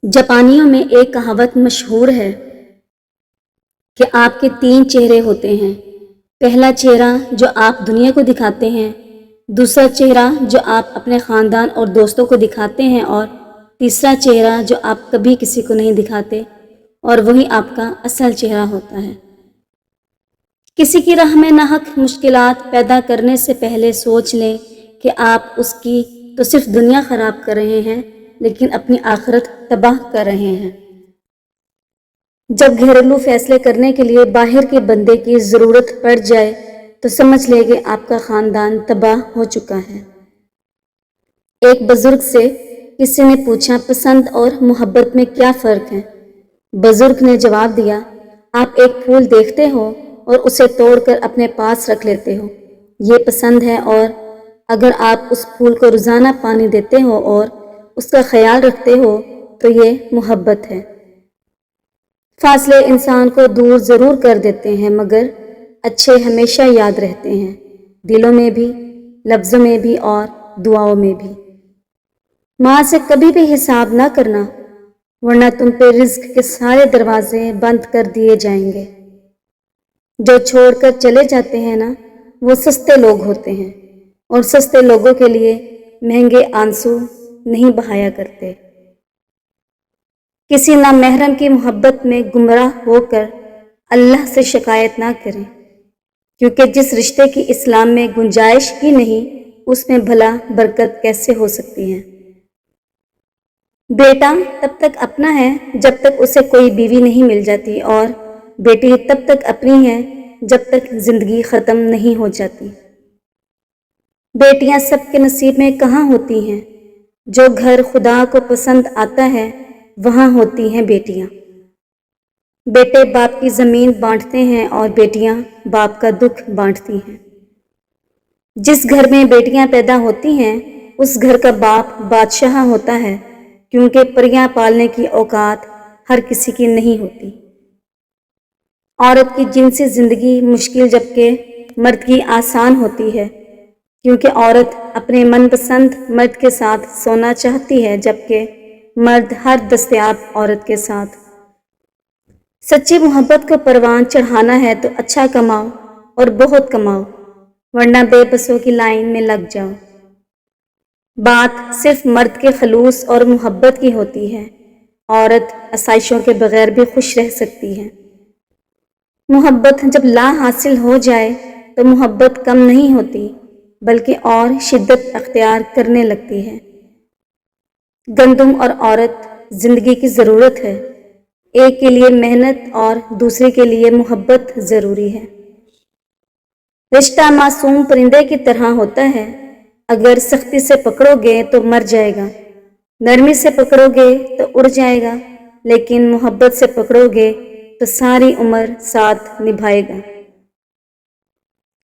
جاپانیوں میں ایک کہاوت مشہور ہے کہ آپ کے 3 چہرے ہوتے ہیں۔ پہلا چہرہ جو آپ دنیا کو دکھاتے ہیں، دوسرا چہرہ جو آپ اپنے خاندان اور دوستوں کو دکھاتے ہیں، اور تیسرا چہرہ جو آپ کبھی کسی کو نہیں دکھاتے، اور وہی آپ کا اصل چہرہ ہوتا ہے۔ کسی کی راہ میں ناحق مشکلات پیدا کرنے سے پہلے سوچ لیں کہ آپ اس کی تو صرف دنیا خراب کر رہے ہیں، لیکن اپنی آخرت تباہ کر رہے ہیں۔ جب گھریلو فیصلے کرنے کے لیے باہر کے بندے کی ضرورت پڑ جائے تو سمجھ لیں کہ آپ کا خاندان تباہ ہو چکا ہے۔ ایک بزرگ سے کسی نے پوچھا، پسند اور محبت میں کیا فرق ہے؟ بزرگ نے جواب دیا، آپ ایک پھول دیکھتے ہو اور اسے توڑ کر اپنے پاس رکھ لیتے ہو، یہ پسند ہے، اور اگر آپ اس پھول کو روزانہ پانی دیتے ہو اور اس کا خیال رکھتے ہو تو یہ محبت ہے۔ فاصلے انسان کو دور ضرور کر دیتے ہیں، مگر اچھے ہمیشہ یاد رہتے ہیں، دلوں میں بھی، لفظوں میں بھی، اور دعاؤں میں بھی۔ ماں سے کبھی بھی حساب نہ کرنا، ورنہ تم پہ رزق کے سارے دروازے بند کر دیے جائیں گے۔ جو چھوڑ کر چلے جاتے ہیں نا، وہ سستے لوگ ہوتے ہیں، اور سستے لوگوں کے لیے مہنگے آنسو نہیں بہایا کرتے۔ کسی نامحرم کی محبت میں گمراہ ہو کر اللہ سے شکایت نہ کریں، کیونکہ جس رشتے کی اسلام میں گنجائش ہی نہیں، اس میں بھلا برکت کیسے ہو سکتی ہے؟ بیٹا تب تک اپنا ہے جب تک اسے کوئی بیوی نہیں مل جاتی، اور بیٹی تب تک اپنی ہے جب تک زندگی ختم نہیں ہو جاتی۔ بیٹیاں سب کے نصیب میں کہاں ہوتی ہیں؟ جو گھر خدا کو پسند آتا ہے وہاں ہوتی ہیں بیٹیاں۔ بیٹے باپ کی زمین بانٹتے ہیں اور بیٹیاں باپ کا دکھ بانٹتی ہیں۔ جس گھر میں بیٹیاں پیدا ہوتی ہیں اس گھر کا باپ بادشاہ ہوتا ہے، کیونکہ پریاں پالنے کی اوقات ہر کسی کی نہیں ہوتی۔ عورت کی جنسی زندگی مشکل جبکہ مرد کی آسان ہوتی ہے، کیونکہ عورت اپنے من پسند مرد کے ساتھ سونا چاہتی ہے، جبکہ مرد ہر دستیاب عورت کے ساتھ۔ سچی محبت کو پروان چڑھانا ہے تو اچھا کماؤ اور بہت کماؤ، ورنہ بے بسوں کی لائن میں لگ جاؤ۔ بات صرف مرد کے خلوص اور محبت کی ہوتی ہے، عورت آسائشوں کے بغیر بھی خوش رہ سکتی ہے۔ محبت جب لا حاصل ہو جائے تو محبت کم نہیں ہوتی، بلکہ اور شدت اختیار کرنے لگتی ہے۔ گندم اور عورت زندگی کی ضرورت ہے، ایک کے لیے محنت اور دوسرے کے لیے محبت ضروری ہے۔ رشتہ معصوم پرندے کی طرح ہوتا ہے، اگر سختی سے پکڑو گے تو مر جائے گا، نرمی سے پکڑو گے تو اڑ جائے گا، لیکن محبت سے پکڑو گے تو ساری عمر ساتھ نبھائے گا۔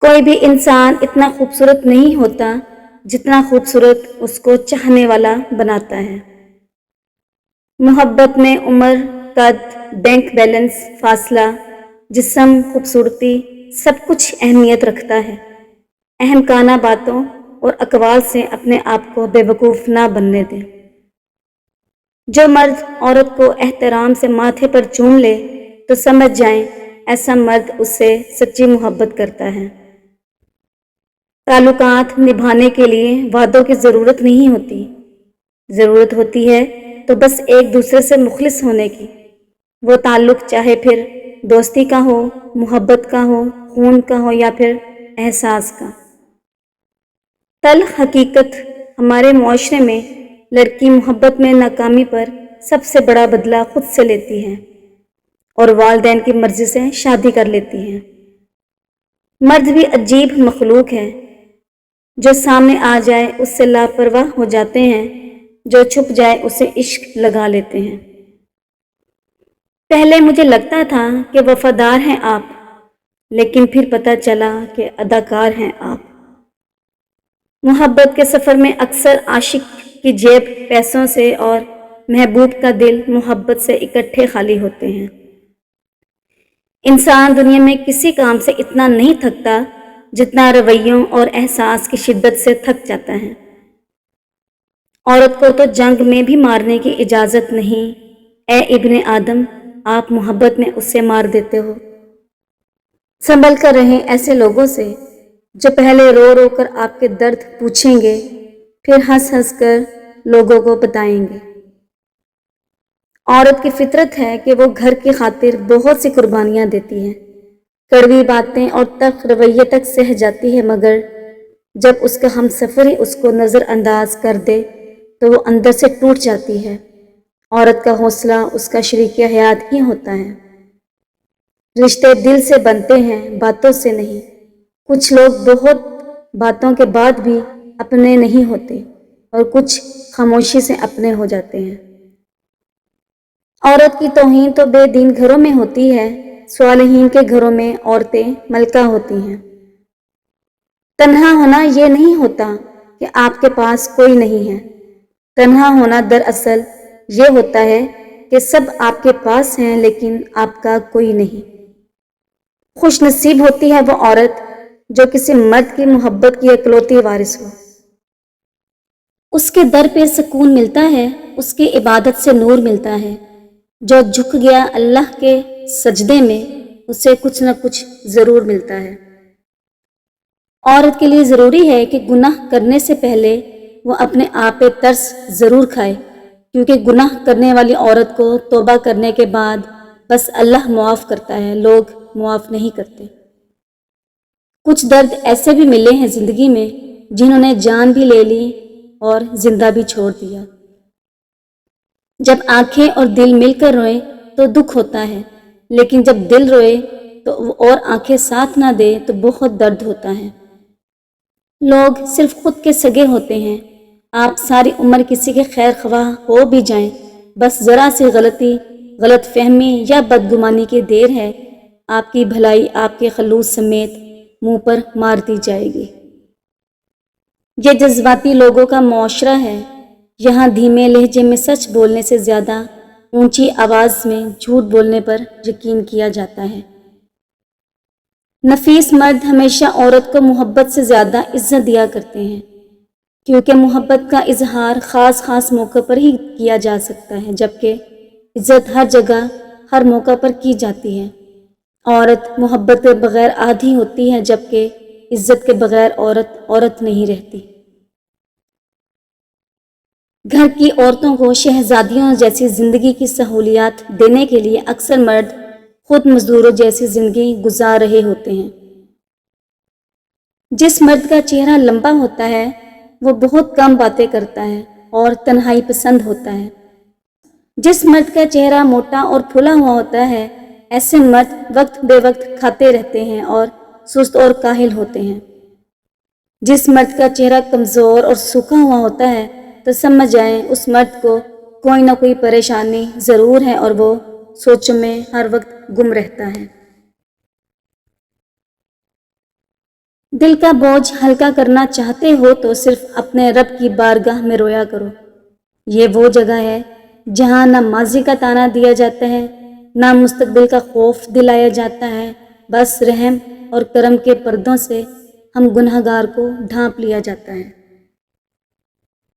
کوئی بھی انسان اتنا خوبصورت نہیں ہوتا جتنا خوبصورت اس کو چاہنے والا بناتا ہے۔ محبت میں عمر، قد، بینک بیلنس، فاصلہ، جسم، خوبصورتی، سب کچھ اہمیت رکھتا ہے۔ اہم کانہ باتوں اور اقوال سے اپنے آپ کو بے وقوف نہ بننے دیں۔ جو مرد عورت کو احترام سے ماتھے پر چوم لے تو سمجھ جائیں ایسا مرد اس سے سچی محبت کرتا ہے۔ تعلقات نبھانے کے لیے وعدوں کی ضرورت نہیں ہوتی، ضرورت ہوتی ہے تو بس ایک دوسرے سے مخلص ہونے کی۔ وہ تعلق چاہے پھر دوستی کا ہو، محبت کا ہو، خون کا ہو، یا پھر احساس کا۔ تلخ حقیقت ہمارے معاشرے میں لڑکی محبت میں ناکامی پر سب سے بڑا بدلہ خود سے لیتی ہے اور والدین کی مرضی سے شادی کر لیتی ہے۔ مرد بھی عجیب مخلوق ہے، جو سامنے آ جائے اس سے لاپرواہ ہو جاتے ہیں، جو چھپ جائے اسے عشق لگا لیتے ہیں۔ پہلے مجھے لگتا تھا کہ وفادار ہیں آپ، لیکن پھر پتہ چلا کہ اداکار ہیں آپ۔ محبت کے سفر میں اکثر عاشق کی جیب پیسوں سے اور محبوب کا دل محبت سے اکٹھے خالی ہوتے ہیں۔ انسان دنیا میں کسی کام سے اتنا نہیں تھکتا جتنا رویوں اور احساس کی شدت سے تھک جاتا ہے۔ عورت کو تو جنگ میں بھی مارنے کی اجازت نہیں، اے ابن آدم، آپ محبت میں اسے مار دیتے ہو۔ سنبھل کر رہیں ایسے لوگوں سے جو پہلے رو رو کر آپ کے درد پوچھیں گے، پھر ہنس ہنس کر لوگوں کو بتائیں گے۔ عورت کی فطرت ہے کہ وہ گھر کی خاطر بہت سی قربانیاں دیتی ہے، کڑوی باتیں اور تلخ رویے تک سہ جاتی ہے، مگر جب اس کا ہمسفر ہی اس کو نظر انداز کر دے تو وہ اندر سے ٹوٹ جاتی ہے۔ عورت کا حوصلہ اس کا شریک حیات ہی ہوتا ہے۔ رشتے دل سے بنتے ہیں، باتوں سے نہیں۔ کچھ لوگ بہت باتوں کے بعد بھی اپنے نہیں ہوتے اور کچھ خاموشی سے اپنے ہو جاتے ہیں۔ عورت کی توہین تو بے دین گھروں میں ہوتی ہے، صالحین کے گھروں میں عورتیں ملکہ ہوتی ہیں۔ تنہا ہونا یہ نہیں ہوتا کہ آپ کے پاس کوئی نہیں ہے، تنہا ہونا دراصل یہ ہوتا ہے کہ سب آپ کے پاس ہیں لیکن آپ کا کوئی نہیں۔ خوش نصیب ہوتی ہے وہ عورت جو کسی مرد کی محبت کی اکلوتی وارث ہو۔ اس کے در پہ سکون ملتا ہے، اس کی عبادت سے نور ملتا ہے۔ جو جھک گیا اللہ کے سجدے میں، اسے کچھ نہ کچھ ضرور ملتا ہے۔ عورت کے لیے ضروری ہے کہ گناہ کرنے سے پہلے وہ اپنے آپ پہ ترس ضرور کھائے، کیونکہ گناہ کرنے والی عورت کو توبہ کرنے کے بعد بس اللہ معاف کرتا ہے، لوگ معاف نہیں کرتے۔ کچھ درد ایسے بھی ملے ہیں زندگی میں جنہوں نے جان بھی لے لی اور زندہ بھی چھوڑ دیا۔ جب آنکھیں اور دل مل کر روئیں تو دکھ ہوتا ہے، لیکن جب دل روئے تو اور آنکھیں ساتھ نہ دے تو بہت درد ہوتا ہے۔ لوگ صرف خود کے سگے ہوتے ہیں۔ آپ ساری عمر کسی کے خیر خواہ ہو بھی جائیں، بس ذرا سی غلطی، غلط فہمی یا بدگمانی کی دیر ہے، آپ کی بھلائی آپ کے خلوص سمیت منہ پر مار دی جائے گی۔ یہ جذباتی لوگوں کا معاشرہ ہے، یہاں دھیمے لہجے میں سچ بولنے سے زیادہ اونچی آواز میں جھوٹ بولنے پر یقین کیا جاتا ہے۔ نفیس مرد ہمیشہ عورت کو محبت سے زیادہ عزت دیا کرتے ہیں، کیونکہ محبت کا اظہار خاص خاص موقع پر ہی کیا جا سکتا ہے، جبکہ عزت ہر جگہ ہر موقع پر کی جاتی ہے۔ عورت محبت کے بغیر آدھی ہوتی ہے، جبکہ عزت کے بغیر عورت عورت نہیں رہتی۔ گھر کی عورتوں کو شہزادیوں جیسی زندگی کی سہولیات دینے کے لیے اکثر مرد خود مزدوروں جیسی زندگی گزار رہے ہوتے ہیں۔ جس مرد کا چہرہ لمبا ہوتا ہے وہ بہت کم باتیں کرتا ہے اور تنہائی پسند ہوتا ہے۔ جس مرد کا چہرہ موٹا اور پھلا ہوا ہوتا ہے، ایسے مرد وقت بے وقت کھاتے رہتے ہیں اور سست اور کاہل ہوتے ہیں۔ جس مرد کا چہرہ کمزور اور سوکھا ہوا ہوتا ہے تو سمجھ جائیں اس مرد کو کوئی نہ کوئی پریشانی ضرور ہے اور وہ سوچوں میں ہر وقت گم رہتا ہے۔ دل کا بوجھ ہلکا کرنا چاہتے ہو تو صرف اپنے رب کی بارگاہ میں رویا کرو۔ یہ وہ جگہ ہے جہاں نہ ماضی کا تانا دیا جاتا ہے، نہ مستقبل کا خوف دلایا جاتا ہے، بس رحم اور کرم کے پردوں سے ہم گنہگار کو ڈھانپ لیا جاتا ہے۔